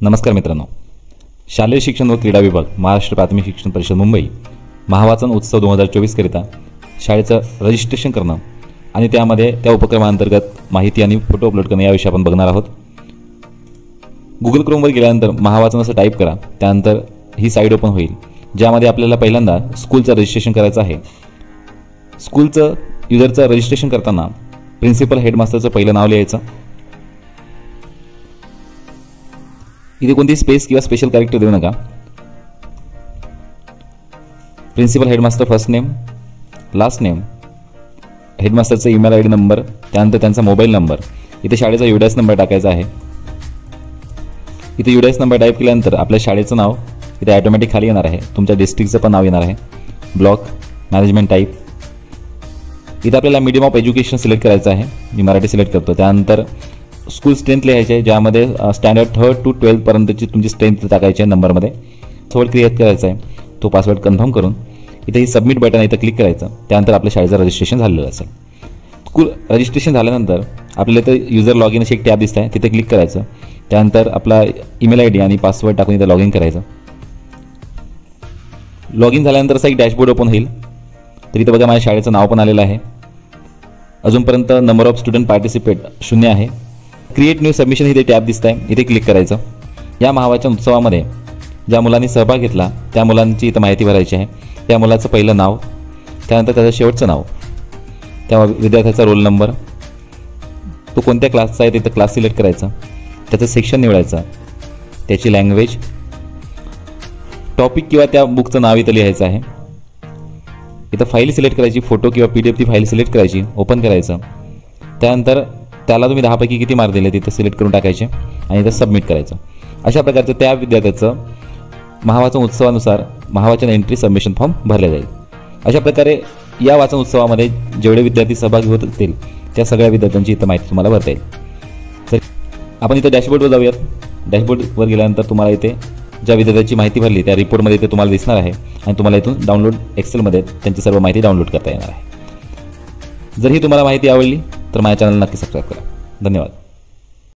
नमस्कार मित्रांनो, शालेय शिक्षण व क्रीडा विभाग, महाराष्ट्र प्राथमिक शिक्षण परिषद मुंबई महावाचन उत्सव 2024 करिता शाळेचं रजिस्ट्रेशन करणं आणि त्यामध्ये त्या उपक्रमांतर्गत माहिती आणि फोटो अपलोड करणं या विषयी आपण बघणार आहोत। गूगल क्रोमवर गेल्यानंतर महावाचन असं टाईप करा, त्यानंतर ही साईट ओपन होईल ज्यामध्ये आपल्याला पहिल्यांदा स्कूलचं रजिस्ट्रेशन करायचं आहे। स्कूलचं युजरचं रजिस्ट्रेशन करताना प्रिन्सिपल हेडमास्टरचं पहिलं नाव लिहायचं। इथे कोणती स्पेस किंवा स्पेशल कॅरेक्टर देऊ नका। Principal headmaster first name, last name, हेडमास्टरचा ईमेल आयडी नंबर, त्यानंतर त्यांचा मोबाईल नंबर। इथे शाळेचा UDIS नंबर टाकायचा आहे। इथे UDIS नंबर टाईप केल्यानंतर आपल्या शाळेचं नाव इथे ऑटोमॅटिक खाली येणार आहे। तुमच्या डिस्ट्रिक्टचं पण नाव येणार आहे, ब्लॉक, मॅनेजमेंट टाईप। इथे आपल्याला मीडियम ऑफ एज्युकेशन सिलेक्ट करायचं आहे, मी मराठी सिलेक्ट करतो। त्यानंतर स्कूल स्ट्रेंथ लिहायची आहे, ज्यामध्ये स्टँडर्ड 3rd to 12th पर्यंतची तुमची स्ट्रेंथ टाकायची आहे नंबरमध्ये। पासवर्ड क्रिएट करायचा आहे, तो पासवर्ड कन्फर्म करून इथे ही सबमिट बटन इथं क्लिक करायचं। त्यानंतर आपल्या शाळेचं रजिस्ट्रेशन झालेलं असेल। स्कूल रजिस्ट्रेशन झाल्यानंतर आपल्याला इथं युजर लॉग इन अशी एक टॅब दिसत आहे, तिथे क्लिक करायचं। त्यानंतर आपला ईमेल आयडी आणि पासवर्ड टाकून इथं लॉग इन करायचं। लॉग इन झाल्यानंतर असा एक डॅशबोर्ड ओपन होईल। तर इथं बघा माझ्या शाळेचं नाव पण आलेलं आहे। अजूनपर्यंत नंबर ऑफ स्टुडंट पार्टिसिपेट 0 आहे। क्रिएट न्यू सबमिशन इथे टॅब दिसत आहे, इथे क्लिक करायचं। या महावाचन उत्सवामध्ये ज्या मुलांनी सहभाग घेतला त्या मुलांची इथं माहिती भरायची आहे। त्या मुलाचं पहिलं नाव, त्यानंतर त्याचं शेवटचं नाव, त्या विद्यार्थ्याचा रोल नंबर, तो कोणत्या क्लासचा आहे तिथं क्लास सिलेक्ट करायचा, त्याचं सेक्शन निवडायचं, त्याची लँग्वेज, टॉपिक किंवा त्या बुकचं नाव इथं लिहायचं आहे। इथं फाईल सिलेक्ट करायची, फोटो किंवा PDF ची फाईल सिलेक्ट करायची, ओपन करायचं। त्यानंतर त्याला तुम्ही 10 पैकी किती मार्क दिले तिथं सिलेक्ट करून टाकायचे आणि इथं सबमिट करायचं। अशा प्रकारचं त्या विद्यार्थ्याचं महावाचन उत्सवानुसार महावाचन एंट्री सबमिशन फॉर्म भरले जाईल। अशा प्रकारे या वाचन उत्सवामध्ये जेवढे विद्यार्थी सहभागी होत असतील त्या सगळ्या विद्यार्थ्यांची इथं माहिती तुम्हाला भरता येईल। तर आपण इथं डॅशबोर्डवर जाऊयात। डॅशबोर्डवर गेल्यानंतर तुम्हाला इथे ज्या विद्यार्थ्याची माहिती भरली त्या रिपोर्टमध्ये इथे तुम्हाला दिसणार आहे आणि तुम्हाला इथून डाउनलोड एक्सेलमध्ये त्यांची सर्व माहिती डाउनलोड करता येणार आहे। जर ही तुम्हाला माहिती आवडली तर माझ्या चॅनलला नक्की सबस्क्राईब करा। धन्यवाद।